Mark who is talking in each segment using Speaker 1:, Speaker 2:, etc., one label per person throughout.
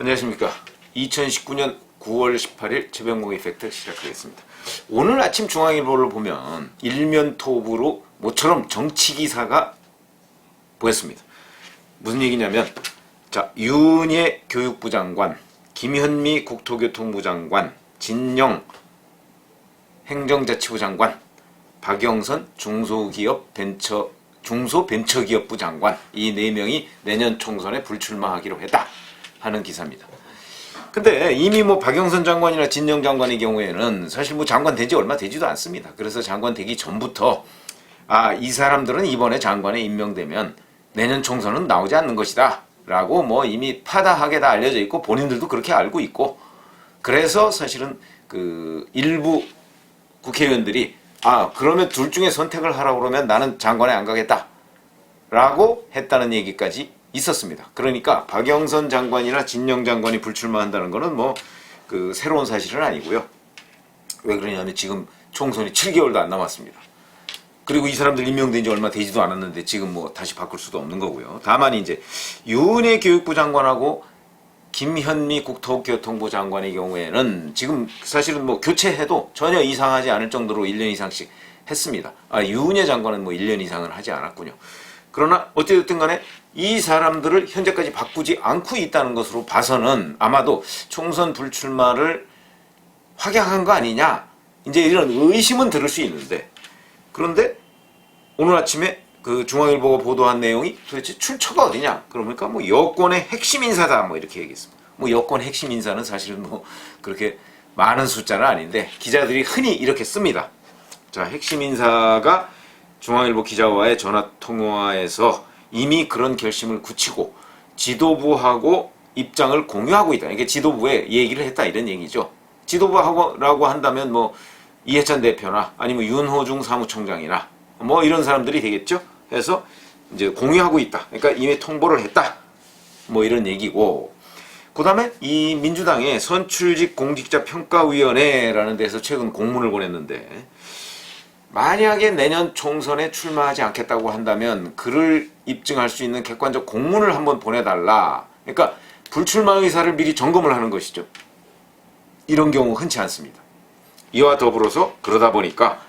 Speaker 1: 안녕하십니까. 2019년 9월 18일 최병봉 이펙트 시작하겠습니다. 오늘 아침 중앙일보를 보면 일면 톱으로 모처럼 정치기사가 보였습니다. 무슨 얘기냐면, 자, 윤예 교육부 장관, 김현미 국토교통부 장관, 진영 행정자치부 장관, 박영선 중소벤처기업부 장관, 이 4명이 내년 총선에 불출마하기로 했다 하는 기사입니다. 근데 이미 박영선 장관이나 진영 장관의 경우에는 사실 장관 된 지 얼마 되지도 않습니다. 그래서 장관 되기 전부터 이 사람들은 이번에 장관에 임명되면 내년 총선은 나오지 않는 것이다 라고 이미 파다하게 다 알려져 있고 본인들도 그렇게 알고 있고, 그래서 사실은 일부 국회의원들이 그러면 둘 중에 선택을 하라고 그러면 나는 장관에 안 가겠다 라고 했다는 얘기까지 있었습니다. 그러니까 박영선 장관이나 진영 장관이 불출마한다는 거는 새로운 사실은 아니고요. 왜 그러냐면 지금 총선이 7개월도 안 남았습니다. 그리고 이 사람들 임명된 지 얼마 되지도 않았는데 지금 다시 바꿀 수도 없는 거고요. 다만 이제 윤예 교육부 장관하고 김현미 국토교통부 장관의 경우에는 지금 사실은 교체해도 전혀 이상하지 않을 정도로 1년 이상씩 했습니다. 윤예 장관은 1년 이상은 하지 않았군요. 그러나 어찌됐든 간에 이 사람들을 현재까지 바꾸지 않고 있다는 것으로 봐서는 아마도 총선 불출마를 확약한 거 아니냐, 이제 이런 의심은 들을 수 있는데, 그런데 오늘 아침에 중앙일보가 보도한 내용이 도대체 출처가 어디냐? 그러니까 여권의 핵심 인사다 이렇게 얘기했습니다. 여권 핵심 인사는 사실은 그렇게 많은 숫자는 아닌데 기자들이 흔히 이렇게 씁니다. 자, 핵심 인사가 중앙일보 기자와의 전화 통화에서 이미 그런 결심을 굳히고 지도부하고 입장을 공유하고 있다. 이게 지도부에 얘기를 했다 이런 얘기죠. 지도부라고 한다면 이해찬 대표나 아니면 윤호중 사무총장이나 이런 사람들이 되겠죠. 해서 이제 공유하고 있다. 그러니까 이미 통보를 했다. 이런 얘기고, 그 다음에 이 민주당의 선출직 공직자 평가위원회라는 데서 최근 공문을 보냈는데, 만약에 내년 총선에 출마하지 않겠다고 한다면 그를 입증할 수 있는 객관적 공문을 한번 보내달라. 그러니까 불출마 의사를 미리 점검을 하는 것이죠. 이런 경우 흔치 않습니다. 이와 더불어서 그러다 보니까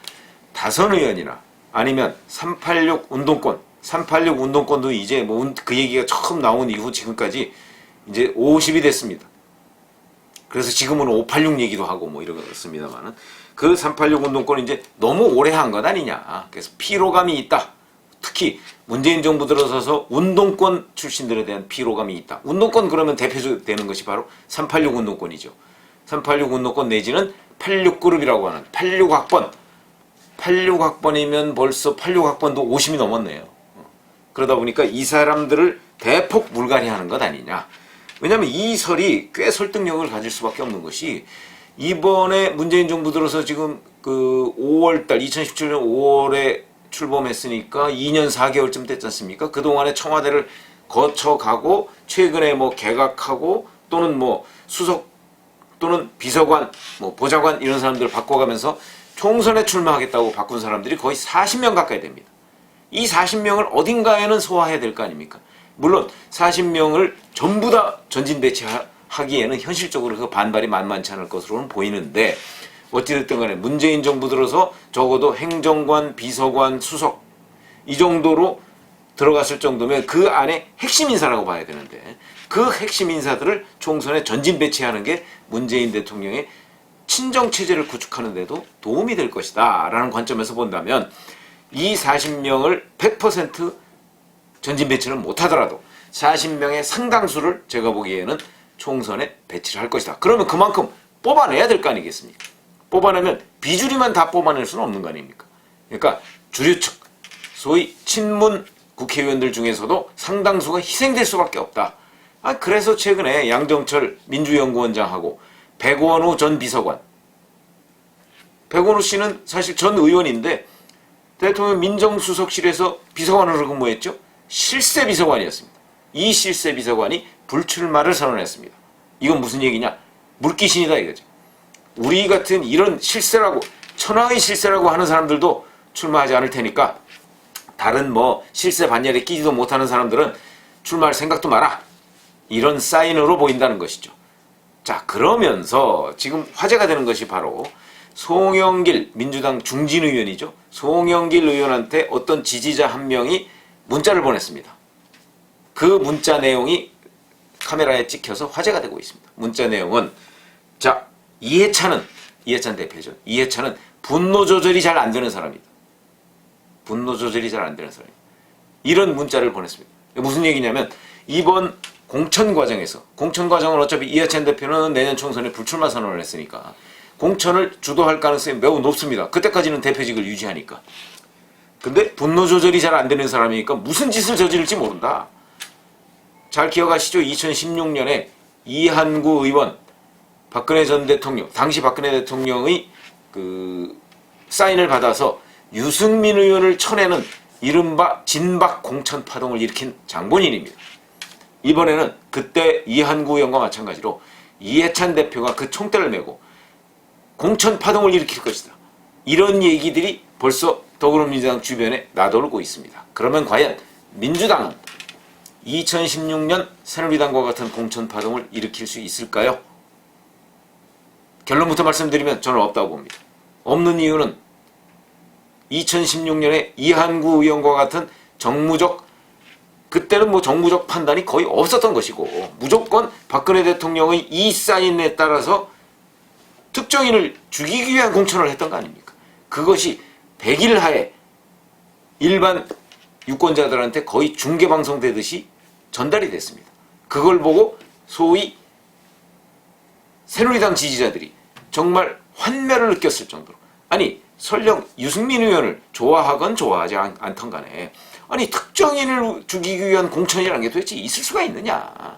Speaker 1: 다선 의원이나 아니면 386 운동권, 386 운동권도 이제 그 얘기가 처음 나온 이후 지금까지 이제 50이 됐습니다. 그래서 지금은 586 얘기도 하고 이러겠습니다만은, 그 386 운동권은 이제 너무 오래 한 것 아니냐. 그래서 피로감이 있다. 특히 문재인 정부 들어서서 운동권 출신들에 대한 피로감이 있다. 운동권 그러면 대표되는 것이 바로 386 운동권이죠. 386 운동권 내지는 86그룹이라고 하는 86학번. 86학번이면 벌써 86학번도 50이 넘었네요. 그러다 보니까 이 사람들을 대폭 물갈이하는 것 아니냐. 왜냐하면 이 설이 꽤 설득력을 가질 수밖에 없는 것이, 이번에 문재인 정부 들어서 지금 2017년 5월에 출범했으니까 2년 4개월쯤 됐지 않습니까? 그동안에 청와대를 거쳐가고 최근에 개각하고 또는 수석 또는 비서관, 보좌관 이런 사람들을 바꿔가면서 총선에 출마하겠다고 바꾼 사람들이 거의 40명 가까이 됩니다. 이 40명을 어딘가에는 소화해야 될 거 아닙니까? 물론 40명을 전부 다 전진 배치하기에는 현실적으로 그 반발이 만만치 않을 것으로는 보이는데, 어찌됐든 간에 문재인 정부 들어서 적어도 행정관, 비서관, 수석 이 정도로 들어갔을 정도면 그 안에 핵심 인사라고 봐야 되는데, 그 핵심 인사들을 총선에 전진 배치하는 게 문재인 대통령의 친정체제를 구축하는 데도 도움이 될 것이다 라는 관점에서 본다면, 이 40명을 100% 전진 배치를 못하더라도 40명의 상당수를 제가 보기에는 총선에 배치를 할 것이다. 그러면 그만큼 뽑아내야 될 거 아니겠습니까? 뽑아내면 비주류만 다 뽑아낼 수는 없는 거 아닙니까? 그러니까 주류측, 소위 친문 국회의원들 중에서도 상당수가 희생될 수밖에 없다. 그래서 최근에 양정철 민주연구원장하고 백원호 전 비서관, 백원호 씨는 사실 전 의원인데 대통령 민정수석실에서 비서관으로 근무했죠. 실세 비서관이었습니다. 이 실세 비서관이 불출마를 선언했습니다. 이건 무슨 얘기냐? 물귀신이다 이거죠. 우리 같은 이런 실세라고, 천하의 실세라고 하는 사람들도 출마하지 않을 테니까 다른 실세 반열에 끼지도 못하는 사람들은 출마할 생각도 마라. 이런 사인으로 보인다는 것이죠. 자, 그러면서 지금 화제가 되는 것이 바로 송영길 민주당 중진 의원이죠. 송영길 의원한테 어떤 지지자 한 명이 문자를 보냈습니다. 그 문자 내용이 카메라에 찍혀서 화제가 되고 있습니다. 문자 내용은, 자, 이해찬 대표죠. 이해찬은 분노 조절이 잘 안 되는 사람이다. 분노 조절이 잘 안 되는 사람이다. 이런 문자를 보냈습니다. 무슨 얘기냐면, 이번 공천 과정을 어차피 이해찬 대표는 내년 총선에 불출마 선언을 했으니까 공천을 주도할 가능성이 매우 높습니다. 그때까지는 대표직을 유지하니까. 근데 분노 조절이 잘 안 되는 사람이니까 무슨 짓을 저지를지 모른다. 잘 기억하시죠? 2016년에 이한구 의원, 박근혜 전 대통령, 당시 박근혜 대통령의 그 사인을 받아서 유승민 의원을 쳐내는 이른바 진박 공천 파동을 일으킨 장본인입니다. 이번에는 그때 이한구 의원과 마찬가지로 이해찬 대표가 그 총대를 메고 공천 파동을 일으킬 것이다. 이런 얘기들이 벌써 더불어민주당 주변에 나돌고 있습니다. 그러면 과연 민주당은 2016년 새누리당과 같은 공천 파동을 일으킬 수 있을까요? 결론부터 말씀드리면 저는 없다고 봅니다. 없는 이유는 2016년에 이한구 의원과 같은 그때는 정무적 판단이 거의 없었던 것이고, 무조건 박근혜 대통령의 이 사인에 따라서 특정인을 죽이기 위한 공천을 했던 거 아닙니까? 그것이 100일 하에 일반 유권자들한테 거의 중계방송되듯이 전달이 됐습니다. 그걸 보고 소위 새누리당 지지자들이 정말 환멸을 느꼈을 정도로, 아니 설령 유승민 의원을 좋아하건 좋아하지 않던 간에 아니 특정인을 죽이기 위한 공천이라는 게 도대체 있을 수가 있느냐.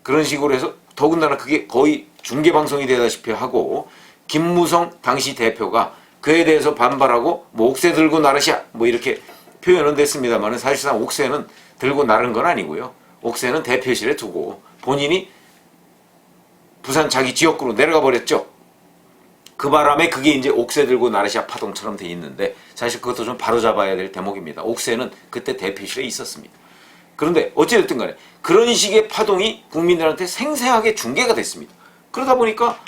Speaker 1: 그런 식으로 해서 더군다나 그게 거의 중계방송이 되다시피 하고, 김무성 당시 대표가 그에 대해서 반발하고 옥새 들고 나르샤 이렇게 표현은 됐습니다만 사실상 옥새는 들고 나른 건 아니고요. 옥새는 대표실에 두고 본인이 부산 자기 지역구로 내려가 버렸죠. 그 바람에 그게 이제 옥새 들고 나르샤 파동처럼 돼 있는데, 사실 그것도 좀 바로잡아야 될 대목입니다. 옥새는 그때 대표실에 있었습니다. 그런데 어찌됐든 간에 그런 식의 파동이 국민들한테 생생하게 중계가 됐습니다. 그러다 보니까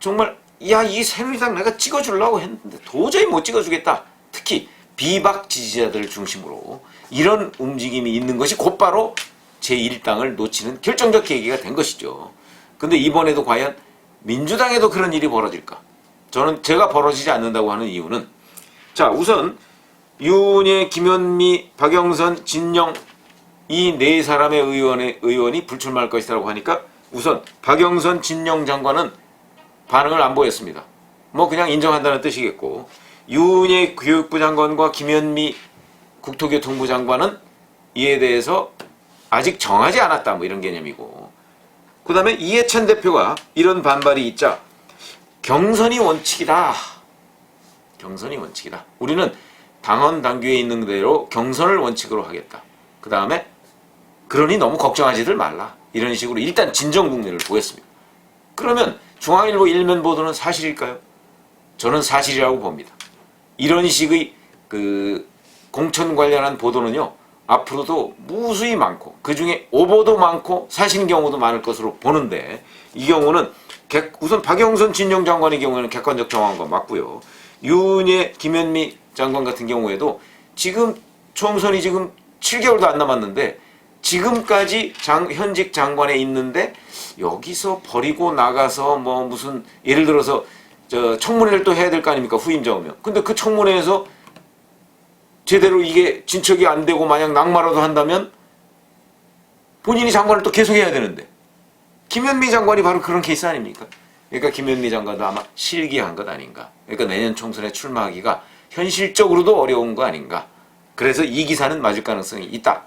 Speaker 1: 정말 이 새누리당 내가 찍어주려고 했는데 도저히 못 찍어주겠다. 특히 비박 지지자들을 중심으로 이런 움직임이 있는 것이 곧바로 제1당을 놓치는 결정적 계기가 된 것이죠. 근데 이번에도 과연 민주당에도 그런 일이 벌어질까? 저는 제가 벌어지지 않는다고 하는 이유는, 자, 우선 윤예, 김현미, 박영선, 진영 이 네 사람의 의원이 불출마할 것이라고 하니까 우선 박영선, 진영 장관은 반응을 안 보였습니다. 그냥 인정한다는 뜻이겠고, 윤예 교육부 장관과 김현미 국토교통부 장관은 이에 대해서 아직 정하지 않았다 이런 개념이고, 그 다음에 이해찬 대표가 이런 반발이 있자 경선이 원칙이다. 경선이 원칙이다. 우리는 당헌 당규에 있는 대로 경선을 원칙으로 하겠다. 그 다음에 그러니 너무 걱정하지들 말라. 이런 식으로 일단 진정국면을 보였습니다. 그러면 중앙일보 일면 보도는 사실일까요? 저는 사실이라고 봅니다. 이런 식의 공천 관련한 보도는요, 앞으로도 무수히 많고 그 중에 오보도 많고 사실인 경우도 많을 것으로 보는데, 이 경우는 우선 박영선 진영 장관의 경우에는 객관적 정황과 맞고요. 윤예 김현미 장관 같은 경우에도 지금 총선이 지금 7개월도 안 남았는데 지금까지 현직 장관에 있는데 여기서 버리고 나가서 무슨 예를 들어서 청문회를 또 해야 될 거 아닙니까? 후임자 오면. 근데 그 청문회에서 제대로 이게 진척이 안 되고 만약 낙마라도 한다면 본인이 장관을 또 계속해야 되는데, 김현미 장관이 바로 그런 케이스 아닙니까? 그러니까 김현미 장관도 아마 실기한 것 아닌가. 그러니까 내년 총선에 출마하기가 현실적으로도 어려운 거 아닌가. 그래서 이 기사는 맞을 가능성이 있다.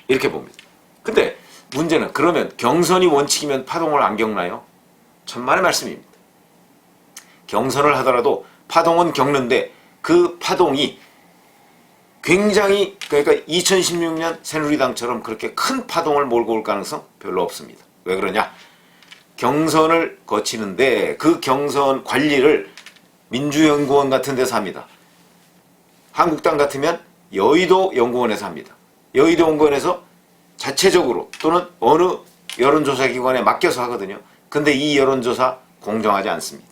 Speaker 1: 이렇게 봅니다. 근데 문제는, 그러면 경선이 원칙이면 파동을 안 겪나요? 천만의 말씀입니다. 경선을 하더라도 파동은 겪는데 그 파동이 굉장히, 그러니까 2016년 새누리당처럼 그렇게 큰 파동을 몰고 올 가능성 별로 없습니다. 왜 그러냐? 경선을 거치는데 그 경선 관리를 민주연구원 같은 데서 합니다. 한국당 같으면 여의도 연구원에서 합니다. 여의도 연구원에서 자체적으로 또는 어느 여론조사기관에 맡겨서 하거든요. 근데 이 여론조사 공정하지 않습니다.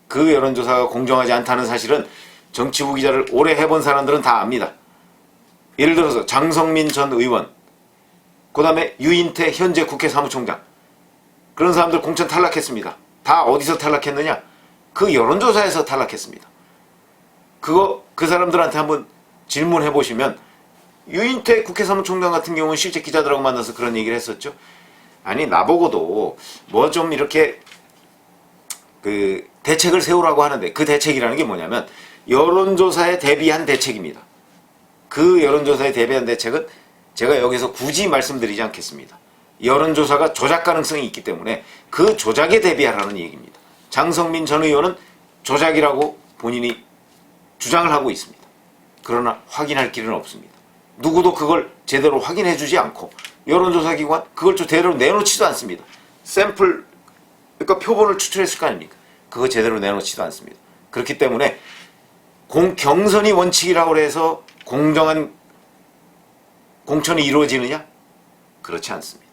Speaker 1: 그 여론조사가 공정하지 않다는 사실은 정치부 기자를 오래 해본 사람들은 다 압니다. 예를 들어서 장성민 전 의원, 그 다음에 유인태 현재 국회 사무총장, 그런 사람들 공천 탈락했습니다. 다 어디서 탈락했느냐? 그 여론조사에서 탈락했습니다. 그 사람들한테 한번 질문해 보시면, 유인태 국회 사무총장 같은 경우는 실제 기자들하고 만나서 그런 얘기를 했었죠. 아니, 나보고도 뭐 좀 이렇게 그 대책을 세우라고 하는데, 그 대책이라는 게 뭐냐면 여론조사에 대비한 대책입니다. 그 여론조사에 대비한 대책은 제가 여기서 굳이 말씀드리지 않겠습니다. 여론조사가 조작 가능성이 있기 때문에 그 조작에 대비하라는 얘기입니다. 장성민 전 의원은 조작이라고 본인이 주장을 하고 있습니다. 그러나 확인할 길은 없습니다. 누구도 그걸 제대로 확인해주지 않고 여론조사기관 그걸 제대로 내놓지도 않습니다. 샘플, 그러니까 표본을 추출했을 거 아닙니까? 그거 제대로 내놓지도 않습니다. 그렇기 때문에 경선이 원칙이라고 해서 공정한 공천이 이루어지느냐? 그렇지 않습니다.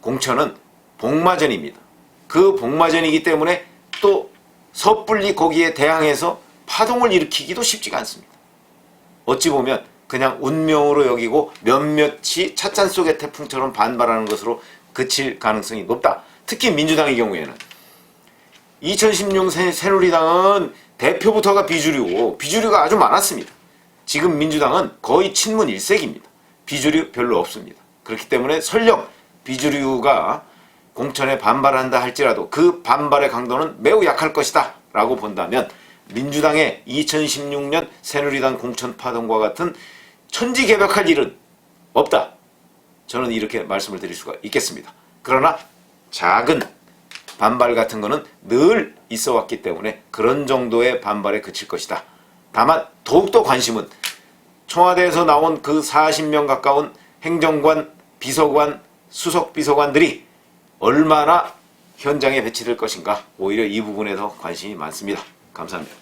Speaker 1: 공천은 복마전입니다. 그 복마전이기 때문에 또 섣불리 거기에 대항해서 파동을 일으키기도 쉽지가 않습니다. 어찌 보면 그냥 운명으로 여기고 몇몇이 찻잔 속의 태풍처럼 반발하는 것으로 그칠 가능성이 높다. 특히 민주당의 경우에는 2016 새누리당은 대표부터가 비주류가 아주 많았습니다. 지금 민주당은 거의 친문 일색입니다. 비주류 별로 없습니다. 그렇기 때문에 설령 비주류가 공천에 반발한다 할지라도 그 반발의 강도는 매우 약할 것이다 라고 본다면 민주당의 2016년 새누리당 공천 파동과 같은 천지개벽할 일은 없다. 저는 이렇게 말씀을 드릴 수가 있겠습니다. 그러나 작은 반발 같은 거는 늘 있어 왔기 때문에 그런 정도의 반발에 그칠 것이다. 다만 더욱더 관심은 청와대에서 나온 그 40명 가까운 행정관, 비서관, 수석비서관들이 얼마나 현장에 배치될 것인가, 오히려 이 부분에 더 관심이 많습니다. 감사합니다.